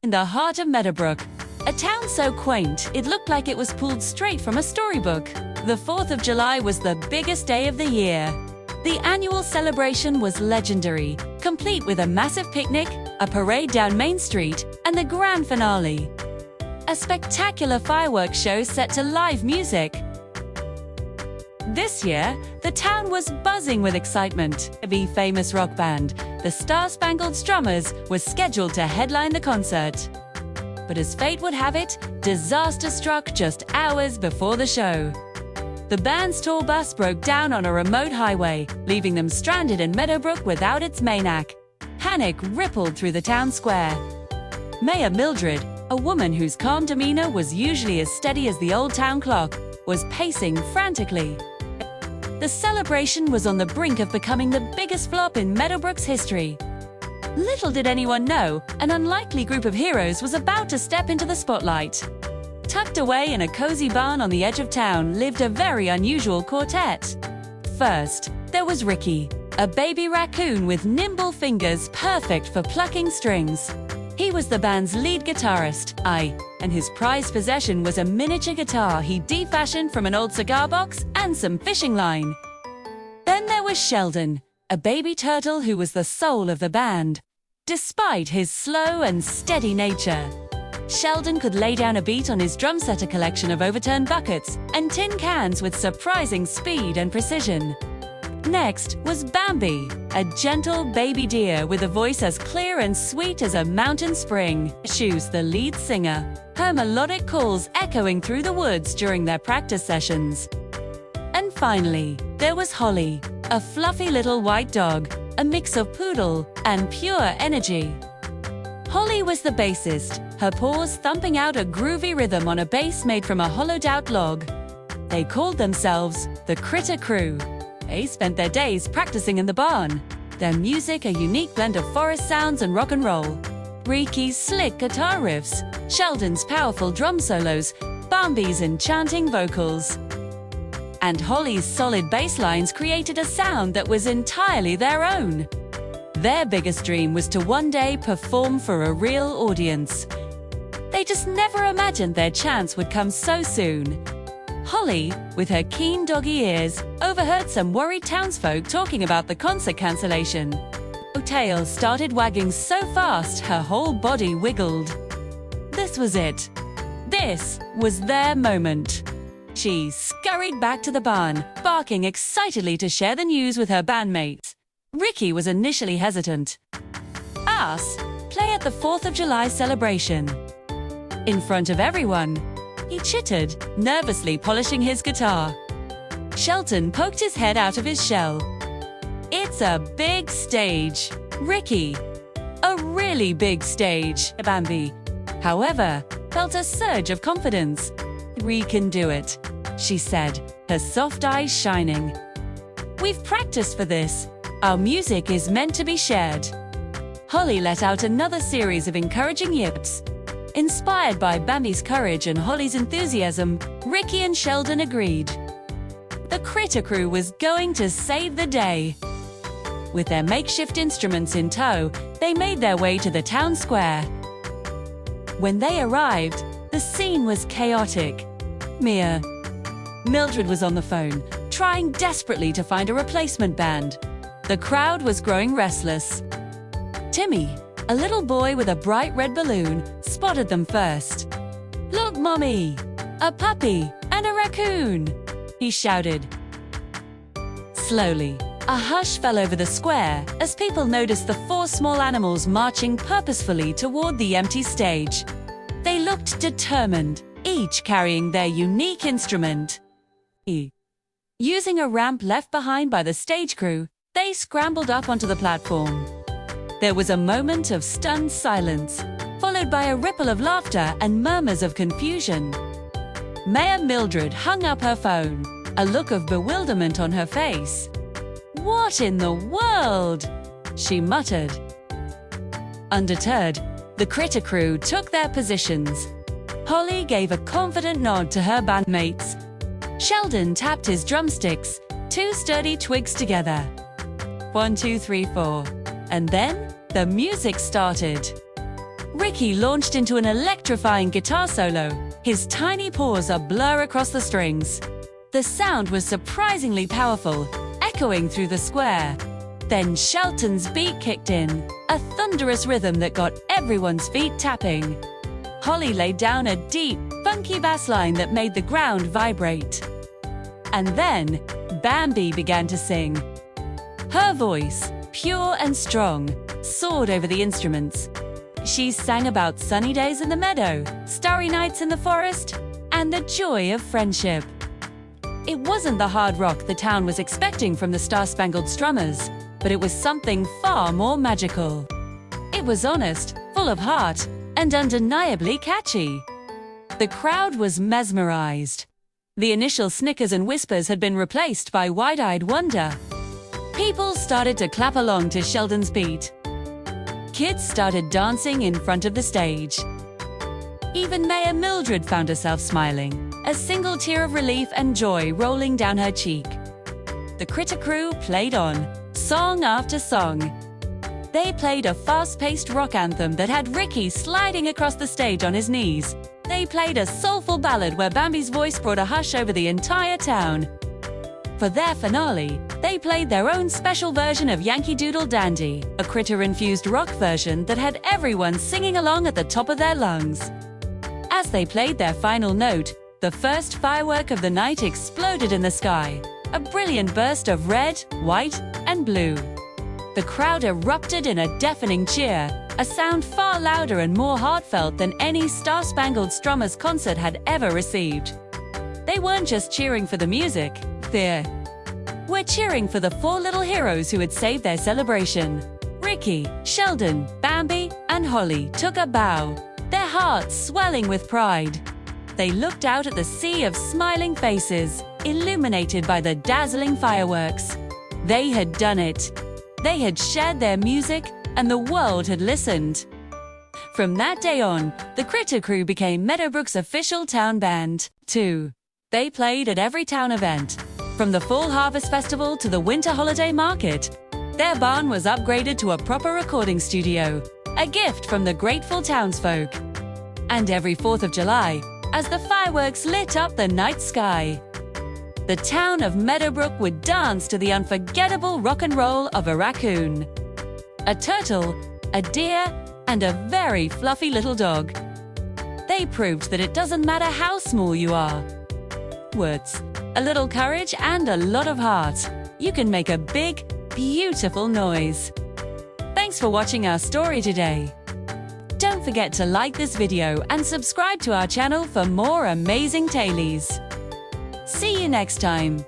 In the heart of Meadowbrook, a town so quaint it looked like it was pulled straight from a storybook. The 4th of July was the biggest day of the year. The annual celebration was legendary, complete with a massive picnic, a parade down Main Street, and the grand finale. A spectacular fireworks show set to live music. This year, the town was buzzing with excitement. The famous rock band, the Star-Spangled Strummers, was scheduled to headline the concert. But as fate would have it, disaster struck just hours before the show. The band's tour bus broke down on a remote highway, leaving them stranded in Meadowbrook without its main act. Panic rippled through the town square. Mayor Mildred, a woman whose calm demeanor was usually as steady as the old town clock, was pacing frantically. The celebration was on the brink of becoming the biggest flop in Meadowbrook's history. Little did anyone know, an unlikely group of heroes was about to step into the spotlight. Tucked away in a cozy barn on the edge of town lived a very unusual quartet. First, there was Ricky, a baby raccoon with nimble fingers perfect for plucking strings. He was the band's lead guitarist, and his prized possession was a miniature guitar he defashioned from an old cigar box and some fishing line. Then there was Sheldon, a baby turtle who was the soul of the band. Despite his slow and steady nature, Sheldon could lay down a beat on his drumsetter collection of overturned buckets and tin cans with surprising speed and precision. Next was Bambi, a gentle baby deer with a voice as clear and sweet as a mountain spring. She's the lead singer, her melodic calls echoing through the woods during their practice sessions. And finally, there was Holly, a fluffy little white dog, a mix of poodle and pure energy. Holly was the bassist, her paws thumping out a groovy rhythm on a bass made from a hollowed-out log. They called themselves the Critter Crew. They spent their days practicing in the barn, their music a unique blend of forest sounds and rock and roll. Ricky's slick guitar riffs, Sheldon's powerful drum solos, Bambi's enchanting vocals. And Holly's solid bass lines created a sound that was entirely their own. Their biggest dream was to one day perform for a real audience. They just never imagined their chance would come so soon. Holly, with her keen doggy ears, overheard some worried townsfolk talking about the concert cancellation. Her tail started wagging so fast her whole body wiggled. This was it. This was their moment. She scurried back to the barn, barking excitedly to share the news with her bandmates. Ricky was initially hesitant. Us, play at the 4th of July celebration. In front of everyone, he chittered, nervously polishing his guitar. Sheldon poked his head out of his shell. It's a big stage, Ricky. A really big stage, Bambi. However, felt a surge of confidence. We can do it, she said, her soft eyes shining. We've practiced for this. Our music is meant to be shared. Holly let out another series of encouraging yips. Inspired by Bambi's courage and Holly's enthusiasm, Ricky and Sheldon agreed. The Critter Crew was going to save the day. With their makeshift instruments in tow, they made their way to the town square. When they arrived, the scene was chaotic. Mildred was on the phone, trying desperately to find a replacement band. The crowd was growing restless. Timmy, a little boy with a bright red balloon, spotted them first. "Look, Mommy! A puppy and a raccoon!" he shouted. Slowly, a hush fell over the square as people noticed the 4 small animals marching purposefully toward the empty stage. They looked determined, each carrying their unique instrument. Using a ramp left behind by the stage crew, they scrambled up onto the platform. There was a moment of stunned silence, followed by a ripple of laughter and murmurs of confusion. Mayor Mildred hung up her phone, a look of bewilderment on her face. "What in the world?" she muttered. Undeterred, the Critter Crew took their positions. Holly gave a confident nod to her bandmates. Sheldon tapped his drumsticks, 2 sturdy twigs together. 1, 2, 3, 4. And then the music started. Ricky launched into an electrifying guitar solo, his tiny paws a blur across the strings. The sound was surprisingly powerful, echoing through the square. Then Shelton's beat kicked in, a thunderous rhythm that got everyone's feet tapping. Holly laid down a deep, funky bass line that made the ground vibrate. And then, Bambi began to sing. Her voice, pure and strong, soared over the instruments. She sang about sunny days in the meadow, starry nights in the forest, and the joy of friendship. It wasn't the hard rock the town was expecting from the Star-Spangled Strummers, but it was something far more magical. It was honest, full of heart, and undeniably catchy. The crowd was mesmerized. The initial snickers and whispers had been replaced by wide-eyed wonder. People started to clap along to Sheldon's beat. Kids started dancing in front of the stage. Even Mayor Mildred found herself smiling, a single tear of relief and joy rolling down her cheek. The Critter Crew played on, song after song. They played a fast-paced rock anthem that had Ricky sliding across the stage on his knees. They played a soulful ballad where Bambi's voice brought a hush over the entire town. For their finale, they played their own special version of Yankee Doodle Dandy, a critter-infused rock version that had everyone singing along at the top of their lungs. As they played their final note, the first firework of the night exploded in the sky, a brilliant burst of red, white, and blue. The crowd erupted in a deafening cheer, a sound far louder and more heartfelt than any Star-Spangled Strummers concert had ever received. They weren't just cheering for the music, we're cheering for the four little heroes who had saved their celebration. Ricky, Sheldon, Bambi, and Holly took a bow, their hearts swelling with pride. They looked out at the sea of smiling faces, illuminated by the dazzling fireworks. They had done it. They had shared their music, and the world had listened. From that day on, the Critter Crew became Meadowbrook's official town band, too. They played at every town event, from the Fall Harvest Festival to the Winter Holiday Market. Their barn was upgraded to a proper recording studio, a gift from the grateful townsfolk. And every 4th of July, as the fireworks lit up the night sky, the town of Meadowbrook would dance to the unforgettable rock and roll of a raccoon, a turtle, a deer, and a very fluffy little dog. They proved that it doesn't matter how small you are. Words, a little courage, and a lot of heart. You can make a big, beautiful noise. Thanks for watching our story today. Don't forget to like this video and subscribe to our channel for more amazing tailies. See you next time.